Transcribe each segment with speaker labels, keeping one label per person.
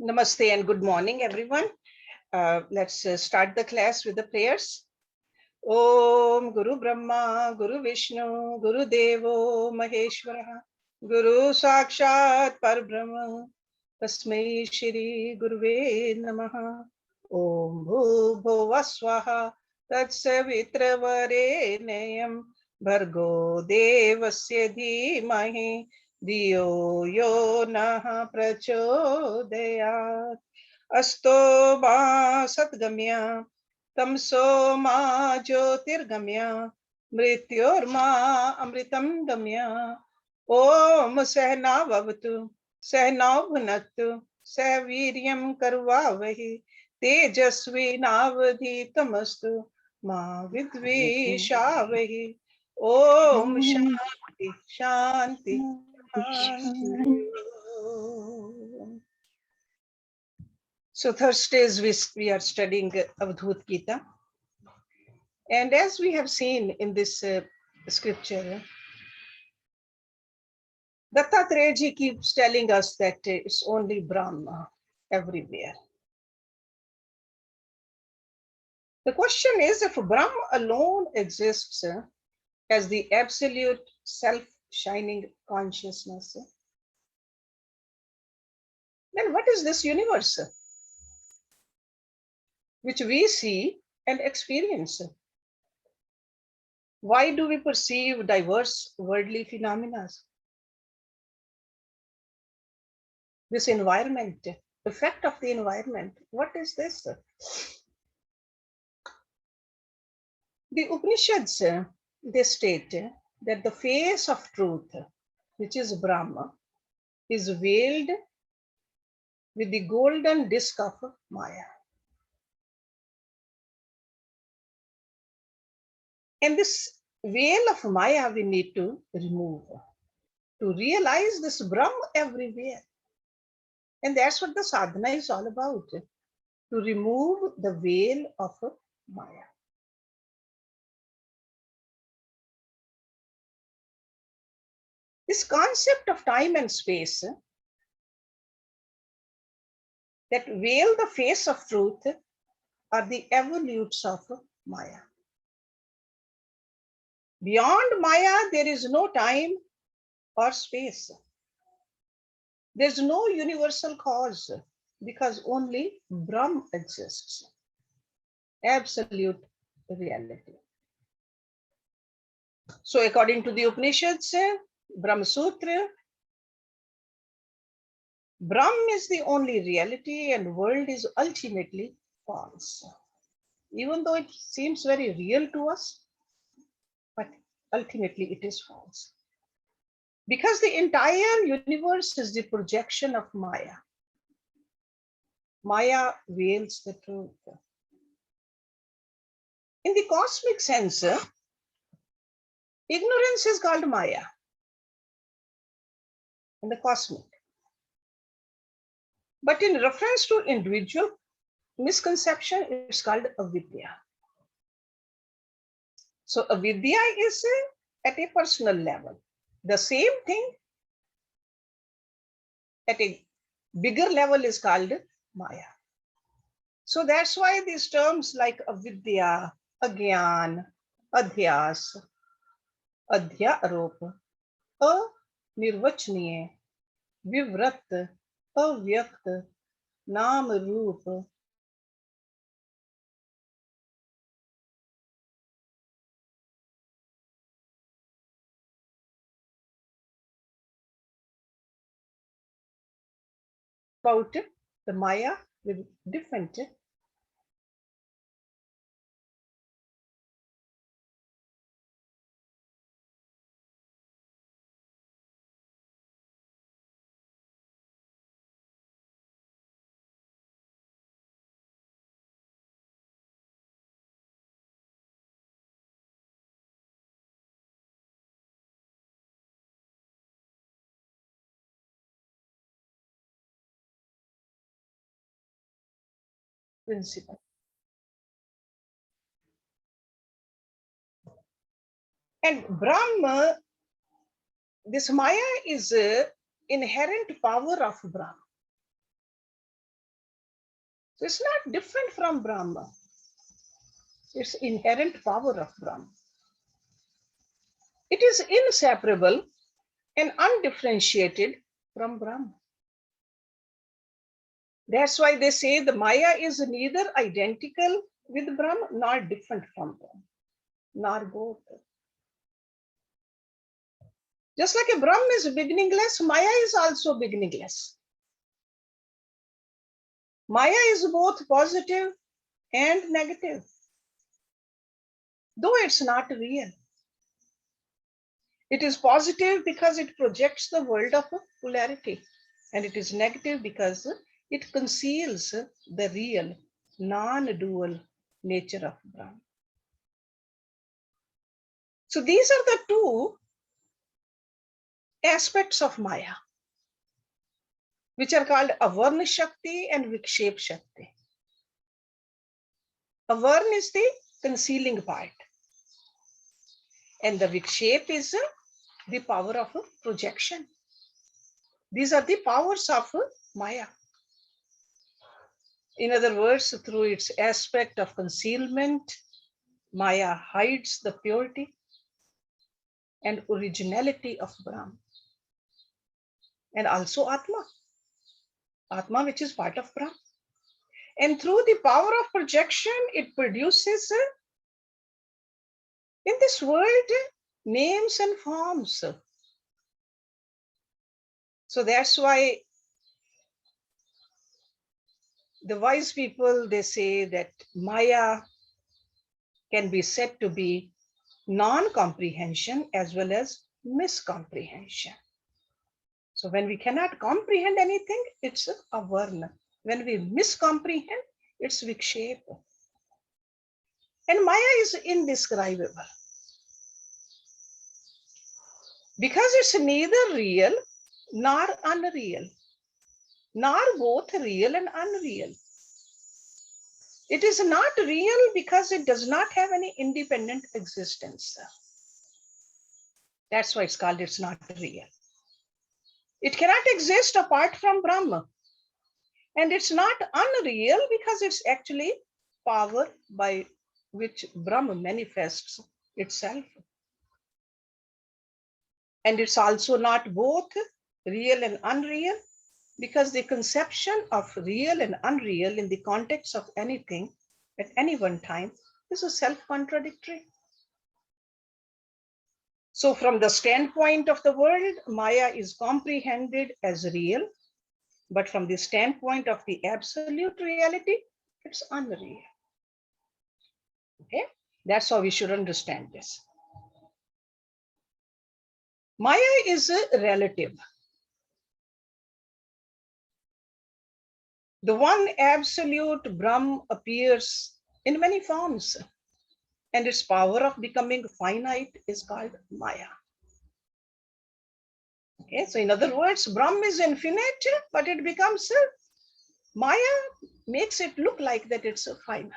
Speaker 1: Namaste and good morning, everyone. Let's start the class with the prayers. Om Guru Brahma, Guru Vishnu, Guru Devo Maheshwara, Guru Sakshat Parbrahma, Tasmai Shri Guruve Namaha. Om Bhubhuva Swaha, Tatsavitra Varenayam, Bhargo Devasya Dhimahi, Diyo Yo Naha Prachodayat. Asto Ma Satgamya, Tamso Ma Jyotirgamya, Mrityorma Amritam Gamya. Om Sehna Vavatu, Sehna Bhunatu, Saviryam Karvavahi, Tejasvi Navadhitamastu, Ma Vidvishavahi. Om Shanti, Shanti, Shanti. So Thursdays we are studying Avadhuta Gita. And as we have seen in this scripture, Dattatreya ji keeps telling us that it's only Brahma everywhere. The question is, if Brahma alone exists as the absolute self-shining consciousness, then what is this universe which we see and experience? Why do we perceive diverse worldly phenomena? This environment, effect of the environment, what is this? The Upanishads, they state that the face of truth, which is Brahma, is veiled with the golden disc of Maya. And this veil of Maya we need to remove to realize this Brahma everywhere. And that's what the sadhana is all about, to remove the veil of Maya. This concept of time and space that veil the face of truth are the evolutes of Maya. Beyond Maya, there is no time or space. There's no universal cause because only Brahm exists. Absolute reality. So according to the Upanishads, Brahma Sutra, Brahm is the only reality and world is ultimately false. Even though it seems very real to us, but ultimately it is false. Because the entire universe is the projection of Maya. Maya veils the truth. In the cosmic sense, ignorance is called Maya in the cosmic. But in reference to individual misconception, it's called avidya. So avidya is at a personal level. The same thing at a bigger level is called Maya. So that's why these terms like avidya, agyan, adhyas, adhyaropa, anirvachaniya, vivrat, avyakt, naam roop, about the Maya with different principle. And Brahma, this Maya is inherent power of Brahma. So it's not different from Brahma. It's inherent power of Brahma. It is inseparable and undifferentiated from Brahma. That's why they say the Maya is neither identical with Brahma nor different from Brahma, nor both. Just like a Brahma is beginningless, Maya is also beginningless. Maya is both positive and negative, though it's not real. It is positive because it projects the world of polarity, and it is negative because it conceals the real, non-dual nature of Brahma. So these are the two aspects of Maya, which are called Avarna Shakti and Vikshep Shakti. Avarna is the concealing part, and the Vikshep is the power of projection. These are the powers of Maya. In other words, through its aspect of concealment, Maya hides the purity and originality of Brahma, and also Atma, Atma which is part of Brahma. And through the power of projection, it produces in this world names and forms. So that's why the wise people, they say that Maya can be said to be non-comprehension as well as miscomprehension. So when we cannot comprehend anything, it's avarna. When we miscomprehend, it's vikshepa. And Maya is indescribable because it's neither real nor unreal, nor both real and unreal. It is not real because it does not have any independent existence. That's why it's called it's not real. It cannot exist apart from Brahma. And it's not unreal because it's actually power by which Brahma manifests itself. And it's also not both real and unreal because the conception of real and unreal in the context of anything at any one time is a self-contradictory. So from the standpoint of the world, Maya is comprehended as real, but from the standpoint of the absolute reality, it's unreal. Okay, that's how we should understand this. Maya is relative. The one absolute Brahm appears in many forms, and its power of becoming finite is called Maya. Okay, so in other words, Brahm is infinite, but it becomes Maya makes it look like that it's finite.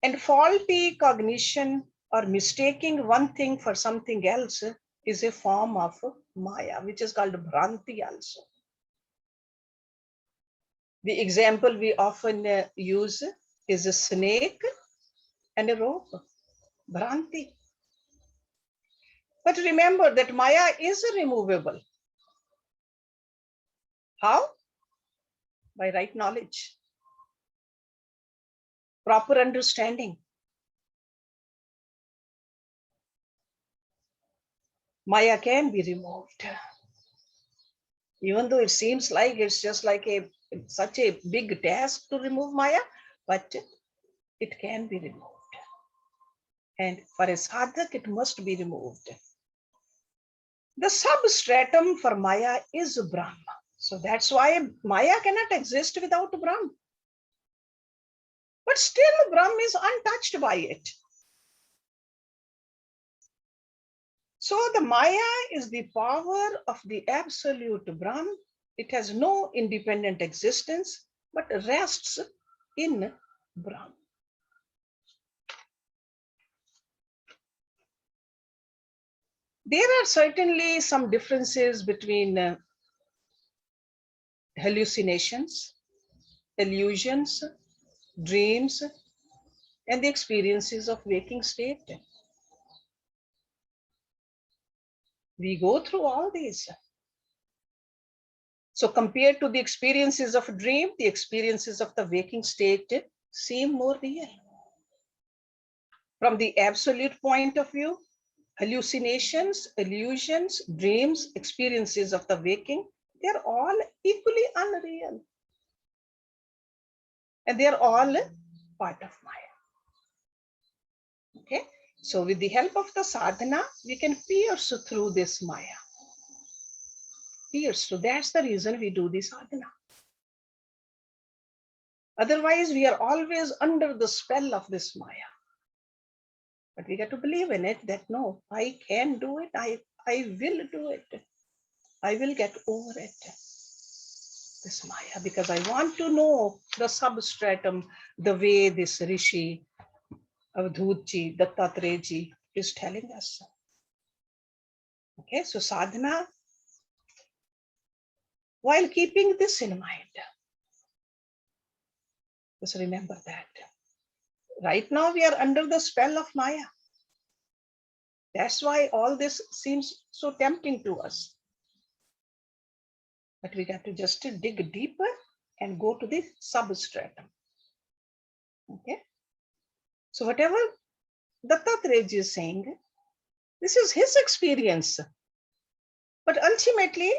Speaker 1: And faulty cognition or mistaking one thing for something else is a form of Maya, which is called Bhranti also. The example we often use is a snake and a rope, Bhranti. But remember that Maya is removable. How? By right knowledge, proper understanding. Maya can be removed. Even though it seems like it's just like such a big task to remove Maya, but it can be removed. And for a sadhak, it must be removed. The substratum for Maya is Brahma. So that's why Maya cannot exist without Brahma. But still, Brahma is untouched by it. So the Maya is the power of the absolute Brahma. It has no independent existence, but rests in Brahma. There are certainly some differences between hallucinations, illusions, dreams, and the experiences of waking state. We go through all these. So compared to the experiences of a dream, the experiences of the waking state seem more real. From the absolute point of view, hallucinations, illusions, dreams, experiences of the waking, they're all equally unreal. And they're all part of Maya. Okay? So with the help of the sadhana, we can pierce through this Maya. Pierce through. That's the reason we do the sadhana. Otherwise, we are always under the spell of this Maya. But we got to believe in it that no, I can do it. I will do it. I will get over it. This Maya, because I want to know the substratum, the way this Rishi, Avadhuta, Dattatreya is telling us. Okay, so sadhana, while keeping this in mind, just remember that. Right now we are under the spell of Maya. That's why all this seems so tempting to us. But we got to just dig deeper and go to the substratum. Okay. So whatever Dattatreya is saying, this is his experience. But ultimately,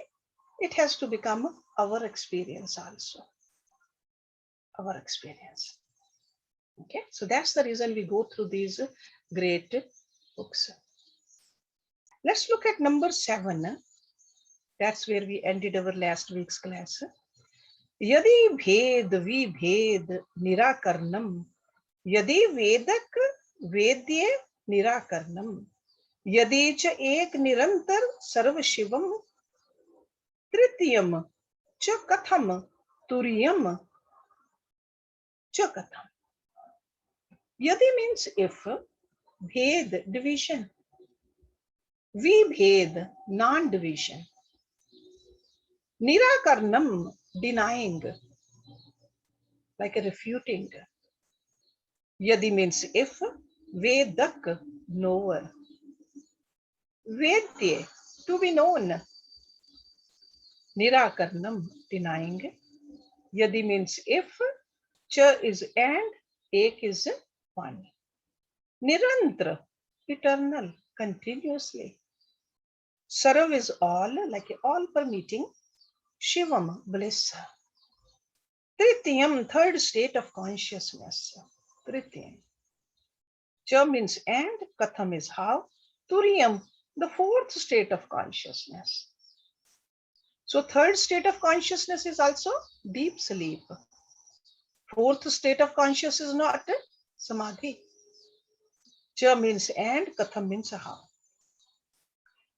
Speaker 1: it has to become our experience also. Our experience. Okay. So that's the reason we go through these great books. Let's look at number 7. That's where we ended our last week's class. Yadi bhed vibhed nirakarnam, yadi vedak vedye nirakarnam, yadi cha ek nirantar sarv shivam, tritiyam cha katham turiyam cha katham. Yadi means if, bhed division, vibhed non-division, nirakarnam denying, like a refuting. Yadi means if, vedak knower, vedye to be known, nirakarnam denying. Yadi means if, cha is and, ek is one. Nirantra eternal, continuously. Sarv is all, like all permeating. Shivam bliss. Tritiyam, third state of consciousness. Tritiyam. Cha means and, katham is how. Turiyam, the fourth state of consciousness. So third state of consciousness is also deep sleep. Fourth state of consciousness is not samadhi. Cha means and, katham means how.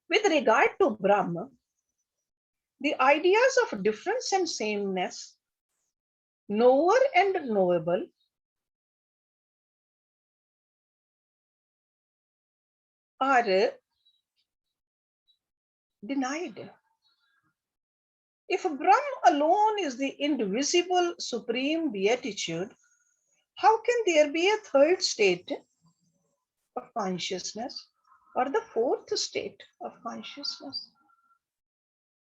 Speaker 1: With regard to Brahma, the ideas of difference and sameness, knower and knowable, are denied. If Brahma alone is the indivisible supreme beatitude, how can there be a third state of consciousness or the fourth state of consciousness?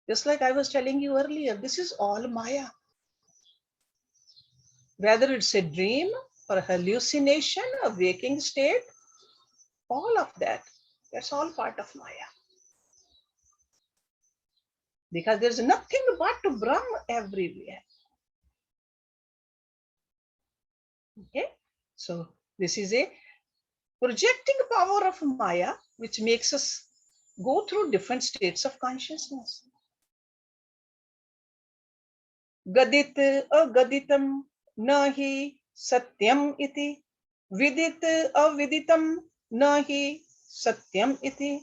Speaker 1: Just like I was telling you earlier, this is all Maya. Whether it's a dream or a hallucination, a waking state, all of that, that's all part of Maya. Because there's nothing but Brahma everywhere. Okay, so this is a projecting power of Maya, which makes us go through different states of consciousness. Gadit agaditam nahi satyam iti, vidit aviditam nahi satyam iti,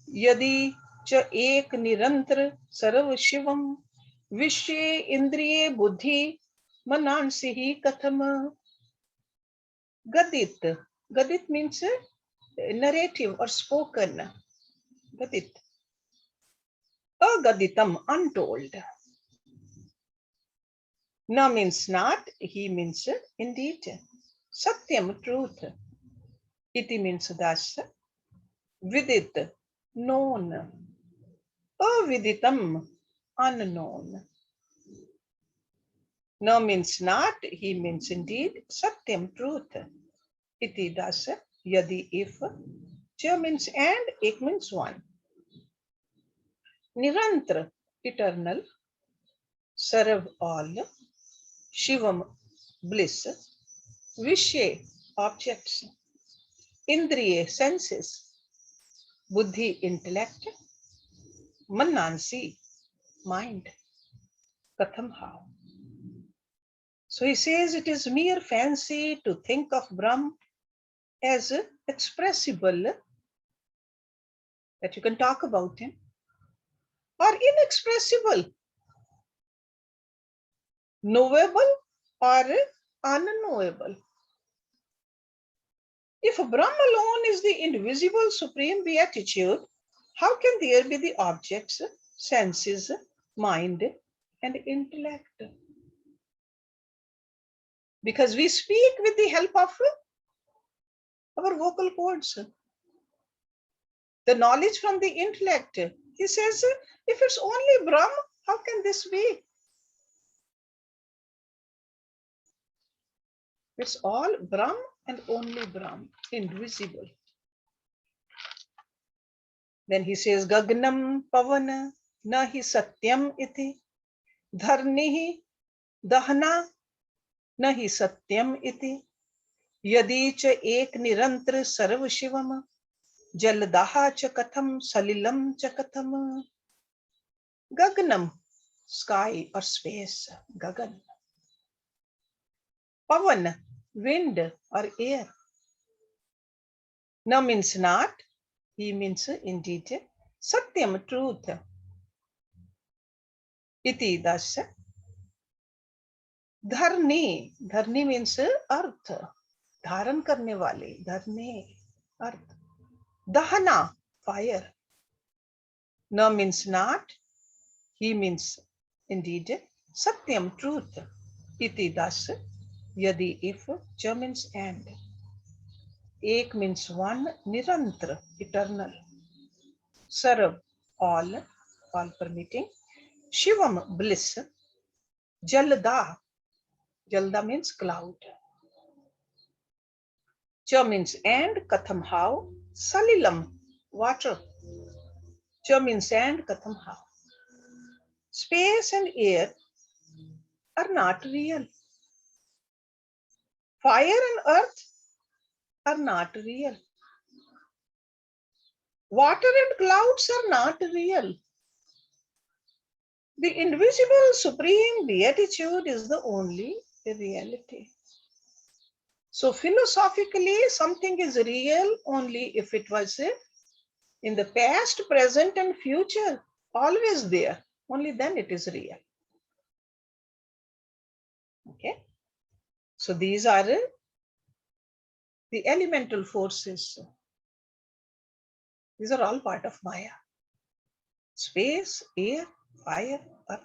Speaker 1: yadi cha ek nirantar sarv shivam, vishye indriye buddhi manansihi katham. Gadit. Gadit means narrative or spoken. Gadit. Agaditam, untold. Na means not, he means indeed. Satyam, truth. Iti means thus. Vidit, known. Aviditam, unknown. No means not, he means indeed. Satyam, truth. Iti thus. Yadi, if. Cha means and, ek means one. Nirantra, eternal. Sarv, all. Shivam, bliss. Vishye, objects. Indriye, senses. Buddhi, intellect. Manansi, mind. Katham, how. So he says it is mere fancy to think of Brahm as expressible, that you can talk about him, or inexpressible, knowable or unknowable. If Brahm alone is the invisible supreme beatitude, how can there be the objects, senses, mind, and intellect? Because we speak with the help of our vocal cords. The knowledge from the intellect. He says, if it's only Brahm, how can this be? It's all Brahm and only Brahm, invisible. Then he says, Gagnam Pavana Nahi Satyam iti Dharnihi Dahna Nahi Satyam iti Yadi cha ek nirantra sarv shivam Jaldaha cha katham salilam cha katham. Gagnam, sky or space, Gagan. Pavan, wind or air. Na means not, he means indeed. Satyam, truth. Iti, thus. Dharni, dharni means earth. Dharan karne wale, dharne, earth. Dahana, fire. Na means not, he means indeed. Satyam, truth. Iti, thus. Yadi, if. Cha means and. Ek means one. Nirantra, eternal. Sarv, all permitting. Shivam, bliss. Jalda, Jalda means cloud. Cha means and, katham, how. Salilam, water. Cha means and, katham, how. Space and air are not real. Fire and earth are not real. Water and clouds are not real. The invisible supreme beatitude is the only reality. So philosophically, something is real only if it was in the past, present, and future, always there. Only then it is real. Okay. So these are the elemental forces. These are all part of Maya. Space, air, fire, earth,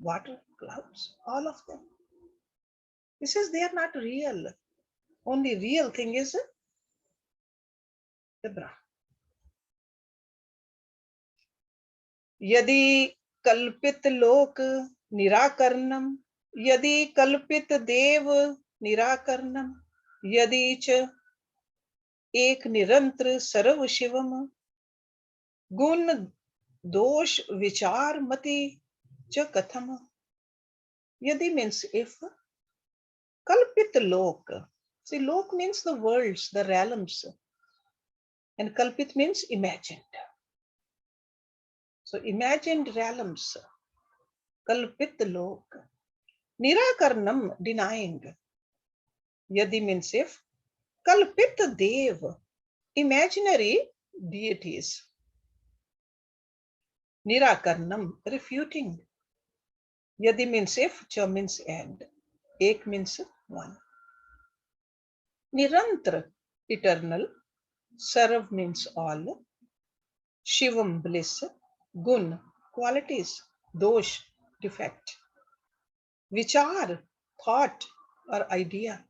Speaker 1: water, clouds, all of them. He says they are not real. Only real thing is the Brahman. Yadi kalpit lok nirakarnam, yadi kalpit dev nirakarnam, yadi cha ek nirantra sarv shivam, gun dosh vichar mati cha katham. Yadi means if. Kalpit lok. See, lok means the worlds, the realms. And kalpit means imagined. So imagined realms. Kalpit lok. Nirakarnam, denying. Yadi means if. Kalpit dev, imaginary deities. Nirakarnam, refuting. Yadi means if, cha means and. Ek means one. Nirantra, eternal. Sarv means all. Shivam, bliss. Gun, qualities. Dosh, defect. Vichar, thought or idea.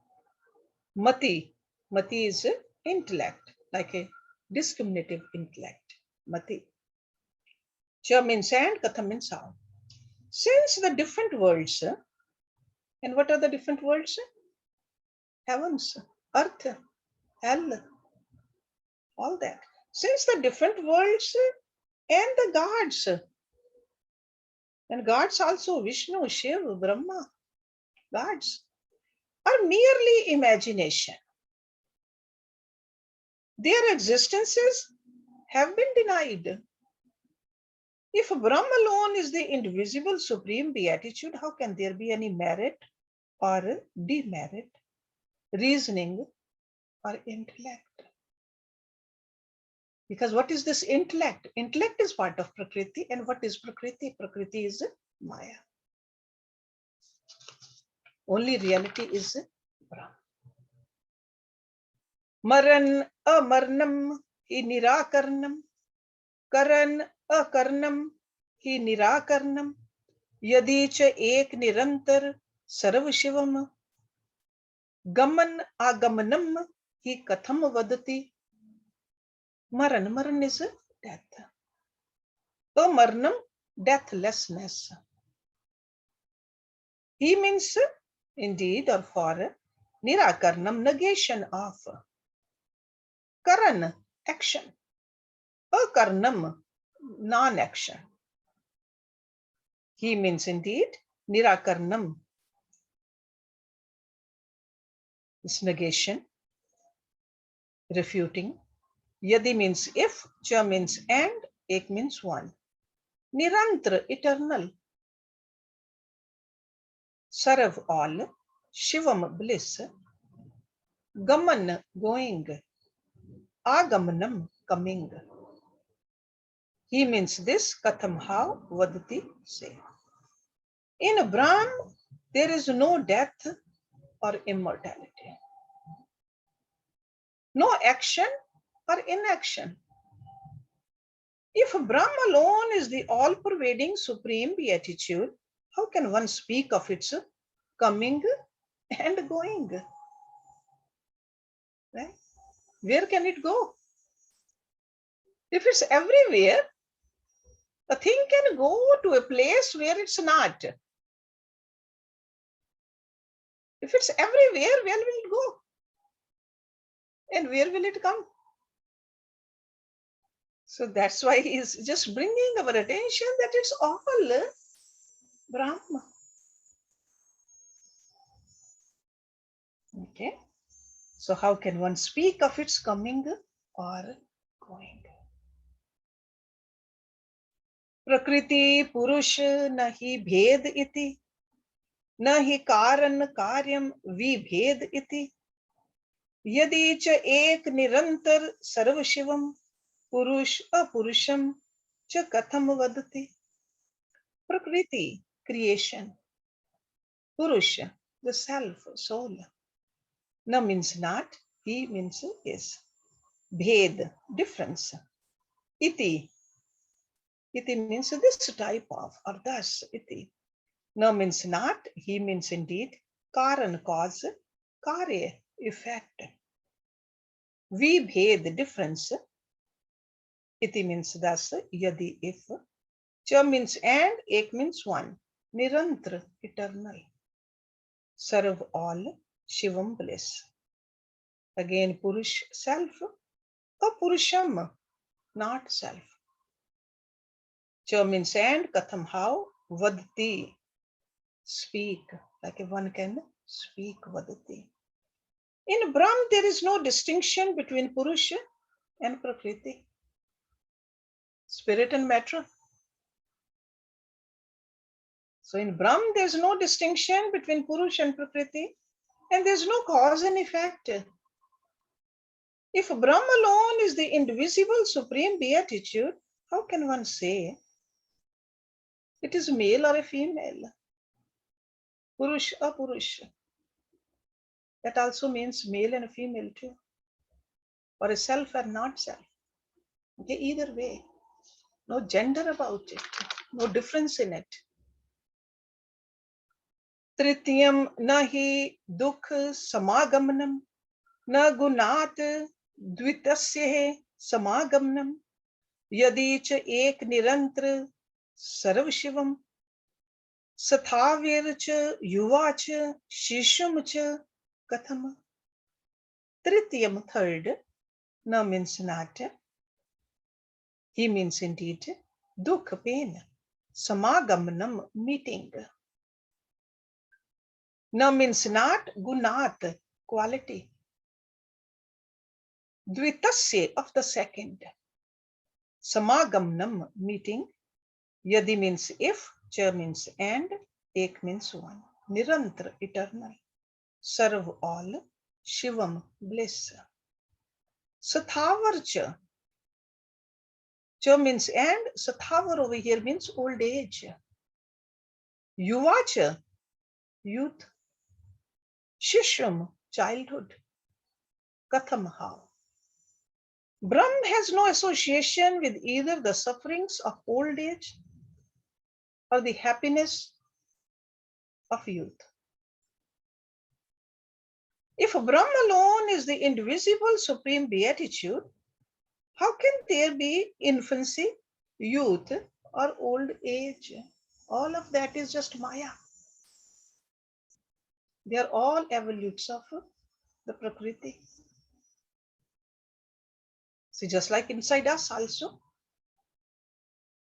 Speaker 1: Mati. Mati is intellect, like a discriminative intellect. Mati. Cha means and, Katham means how. Since the different worlds, and what are the different worlds? Heavens, earth, hell, all that. Since the different worlds and the gods, and gods also, Vishnu, Shiva, Brahma, gods, are merely imagination. Their existences have been denied. If Brahma alone is the indivisible supreme beatitude, how can there be any merit or demerit, reasoning or intellect? Because what is this intellect? Intellect is part of Prakriti, and what is Prakriti? Prakriti is Maya. Only reality is Brahma. Maran amarnam hi nirakarnam, karan akarnam hi nirakarnam, yadi cha ek nirantar sarv shivam, gaman agamanam hi katham vadati. Maran, Maran is death. Amarnam, deathlessness. He means indeed or for. Nirakarnam, negation of. Karan, action. Akarnam, non-action. He means indeed nirakarnam, is negation, refuting. Yadi means if, cha means and, ek means one. Nirantra, eternal. Sarv, all. Shivam, bliss. Gaman, going. Agamanam, coming. He means this, katham, how, vadati, say. In Brahm, there is no death or immortality. No action or inaction. If Brahm alone is the all-pervading supreme beatitude, how can one speak of its coming and going? Right? Where can it go? If it's everywhere, a thing can go to a place where it's not. If it's everywhere, where will it go? And where will it come? So that's why he's just bringing our attention that it's all Brahma. Okay. So how can one speak of its coming or going? Prakriti Purush nahi bhed iti, nahi karan karyam vibhed iti, yadi cha ek nirantar sarv shivam, purush apurusham cha katham vadati. Prakriti, creation. Purusha, the self, soul. Na means not, he means is. Bhed, difference. Iti, iti means this type of, or thus, iti. Na means not, he means indeed. Karan, cause. Karya, effect. Vibhed, difference. Iti means thus, yadi, if. Cha means and, ek means one. Nirantra, eternal. Sarv, all. Shivam, bliss. Again, Purush, self. Apurusham, not self. Cha means and, katham, how. Vadati, speak. Like one can speak, vadati. In Brahm, there is no distinction between Purusha and Prakriti. Spirit and matter. So in Brahm, there's no distinction between Purusha and Prakriti, and there's no cause and effect. If Brahm alone is the indivisible supreme beatitude, how can one say it is male or a female? Purush, apurush. That also means male and female too. Or a self or not self. Okay, either way. No gender about it. No difference in it. तृतीयम न हि दुख समागमनम न गुणात द्वितस्य समागमनम यदि च एक निरंतर सर्वशिवम सथावीर च युवा च शिशुम च कथम. Tritiyam, third, na means not. He means indeed dukh, pain. Samagamnam, meeting. Na means not, gunat, quality. Dvitasya, of the second. Samagamnam, meeting. Yadi means if, cha means and, ek means one. Nirantar, eternal. Sarv, all. Shivam, bliss. Sathavarcha. Cha means and, Sathavar over here means old age. Yuvacha, youth. Shishram, childhood. Katham, how. Brahm has no association with either the sufferings of old age or the happiness of youth. If Brahm alone is the indivisible supreme beatitude, how can there be infancy, youth, or old age? All of that is just Maya. They are all evolutes of the Prakriti. See, just like inside us also,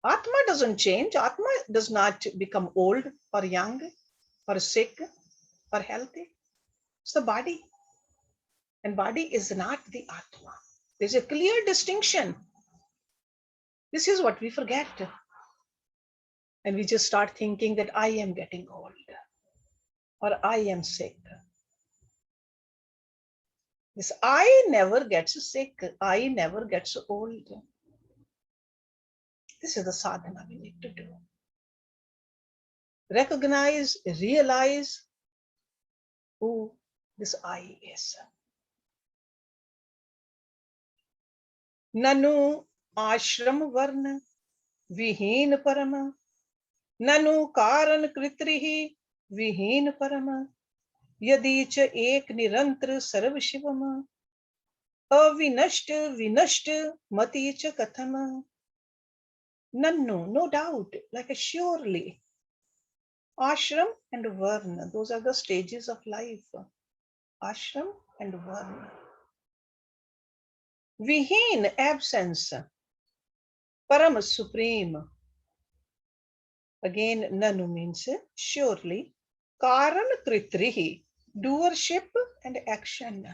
Speaker 1: Atma doesn't change. Atma does not become old or young or sick or healthy. It's the body. And body is not the Atma. There's a clear distinction. This is what we forget. And we just start thinking that I am getting old or I am sick. This I never gets sick. I never gets old. This is the sadhana we need to do. Recognize, realize who this I is. Nanu ashram varna vihin parama. Nanu karan kritrihi vihin parama. Yadi cha ek nirantar sarv shivama. Avinashta vinashta mati cha kathama. Nanu, no doubt, like a surely. Ashram and Varna, those are the stages of life. Ashram and Varna. Vihin, absence. Param, supreme. Again, Nanu means surely. Karan kritrihi, doership and action.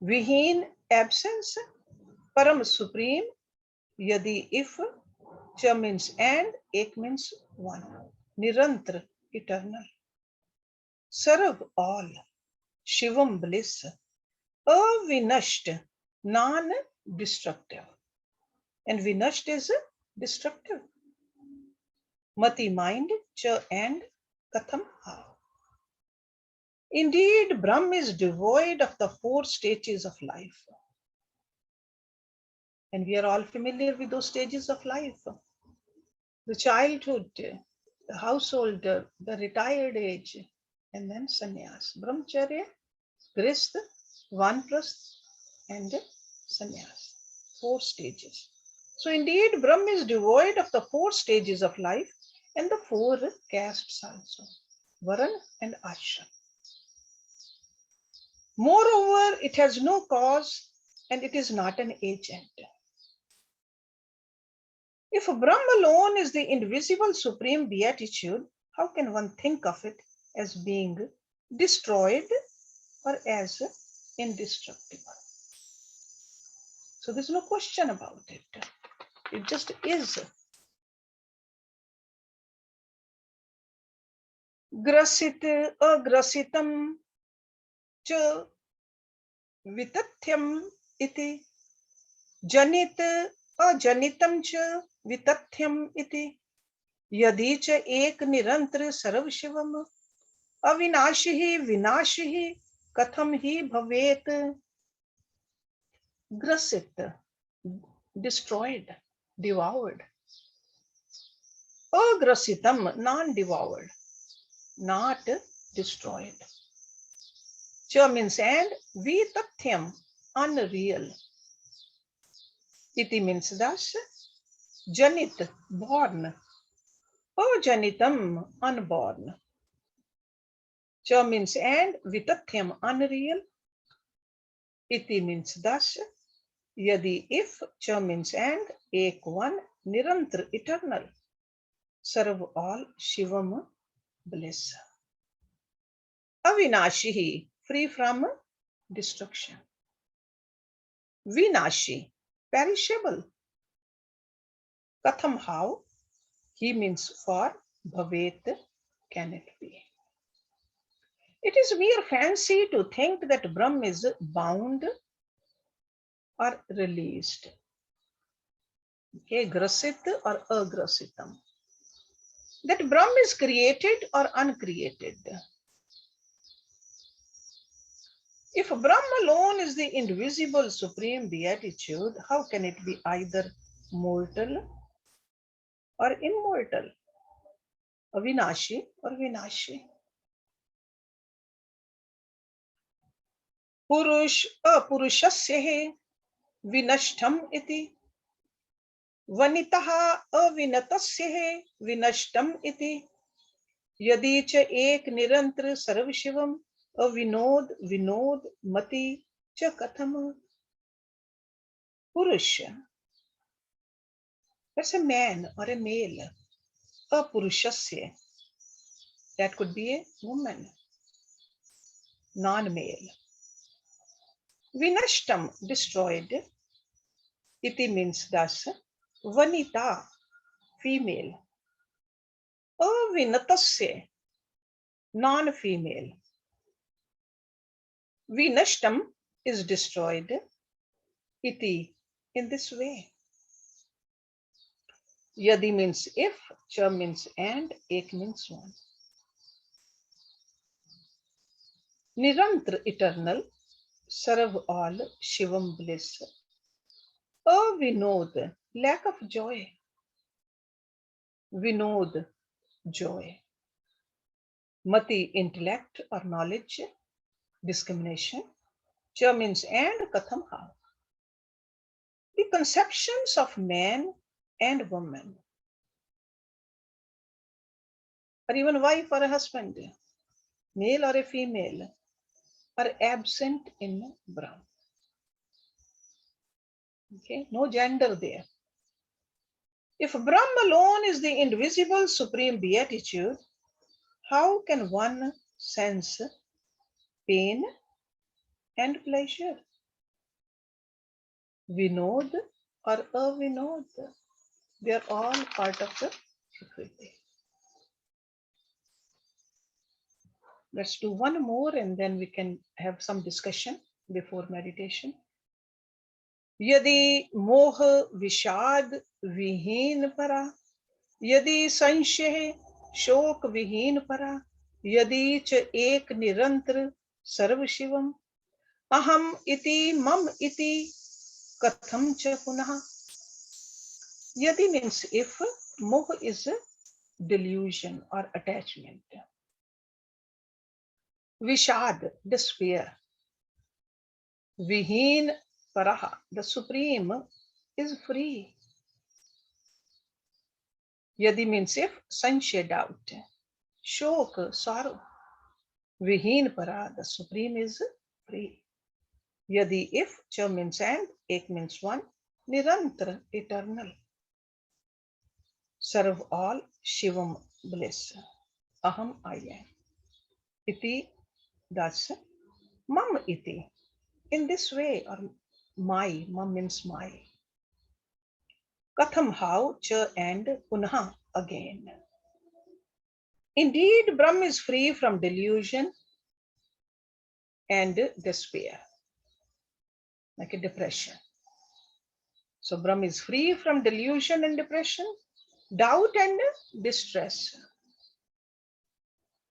Speaker 1: Vihin, absence. Param, supreme. Yadi, if. Cha means and, ek means one. Nirantar, eternal. Sarv, all. Shivam, bliss. Avinasht, non-destructive. And vinasht is destructive. Mati, mind. Cha, and. Katham, how. Indeed, Brahm is devoid of the four stages of life. And we are all familiar with those stages of life. The childhood, the household, the retired age, and then sannyas. Brahmacharya, grist, vanprasth, and sannyas. Four stages. So indeed, Brahm is devoid of the four stages of life and the four castes also, Varan and Ashram. Moreover, it has no cause and it is not an agent. If Brahm alone is the indivisible supreme beatitude, how can one think of it as being destroyed or as indestructible? So there's no question about it. It just is. Grasit agrasitam cha vitathyam iti. Janit ajanitam cha vitathyam iti. Yadi cha ek nirantar sarv shivam. Avinashihi vinashihi katham hi bhavet. Grasit, destroyed, devoured. Agrasitam, non-devoured, not destroyed. Cha means and, Vitathyam, unreal. Iti means thus, Janit, born. Ajanitam, unborn. Cha means and, Vitathyam, unreal. Iti means thus, Yadi, if. Cha means and, Ek, one, Nirantar, eternal. Sarv, all, Shivam, bliss. Avinashi, free from destruction. Vinashi, perishable. Katham, how. He means for. Bhavet, can it be. It is mere fancy to think that Brahm is bound or released. Okay, grasit or agrasitam. That Brahm is created or uncreated. If Brahm alone is the indivisible supreme beatitude, how can it be either mortal or immortal? Avinashi or Vinashi? Purush apurushasya hai vinashtam iti. Vanitaha avinatasya hai vinashtam iti. Yadi cha ek nirantar sarv shivam avinod vinod mati cha katham. Purusha, that's a man or a male. Apurushasya, that could be a woman, non-male. Vinashtam, destroyed. Iti means thus. Vanita, female. Avinatasya, non-female. Vinashtam is destroyed. Iti, in this way. Yadi means if, cha means and, ek means one. Nirantar, eternal. Sarv, all, Shivam, bliss. Avinod, lack of joy. Vinod, joy. Mati, intellect or knowledge, discrimination. Cha means and, katham, how. The conceptions of man and woman, or even wife or a husband, male or a female, are absent in Brahm. Okay, no gender there. If Brahm alone is the indivisible supreme beatitude, how can one sense pain and pleasure? Vinod or avinod, they are all part of the Prakriti. Let's do one more and then we can have some discussion before meditation. Yadi moh vishad vihin para, yadi sansheh shok vihin para, yadi cha ek nirantar sarv shivam, aham iti mam iti katham cha punah. Yadi means if, moh is delusion or attachment. Vishad, despair. Vihin paraha, the supreme is free. Yadi means if, sanshya, doubt. Shok, sorrow. Vihin para, the supreme is free. Yadi if, cha means and, ek means one. Nirantar, eternal. Sarv, all, Shivam, bliss. Aham, I am. Iti, that's mam iti. In this way, or my, mam means my. Katham, how, cha and punha, again. Indeed, Brahm is free from delusion and despair, like a depression. So Brahm is free from delusion and depression, doubt and distress.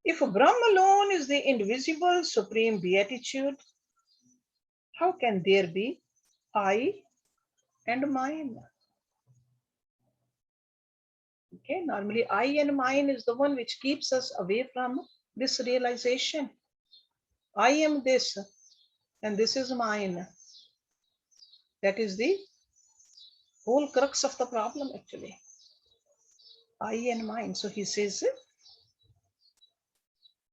Speaker 1: If Brahm alone is the indivisible supreme beatitude, how can there be I and mine? Okay, normally I and mine is the one which keeps us away from this realization. I am this and this is mine. That is the whole crux of the problem actually. I and mine. So he says,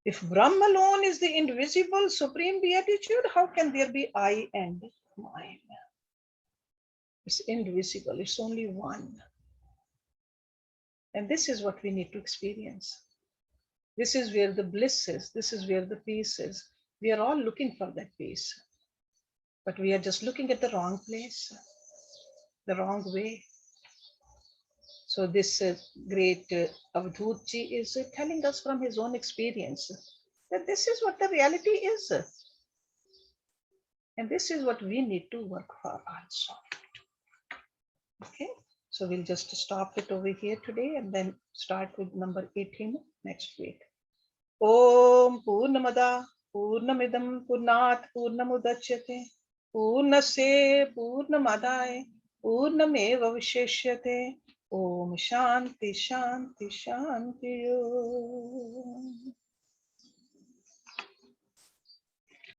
Speaker 1: if Brahma alone is the invisible supreme beatitude, how can there be I and mine? It's indivisible, it's only one. And this is what we need to experience. This is where the bliss is, this is where the peace is. We are all looking for that peace, but we are just looking at the wrong place, the wrong way. So this great Avadhuta is telling us from his own experience that this is what the reality is. And this is what we need to work for also. Okay, so we'll just stop it over here today and then start with number 18 next week. Om Purnamada Purnamidam Purnat Purnamudachyate Purnasya Purnamadaya Purnameva Vishishyate. Om Shanti Shanti Shanti Om.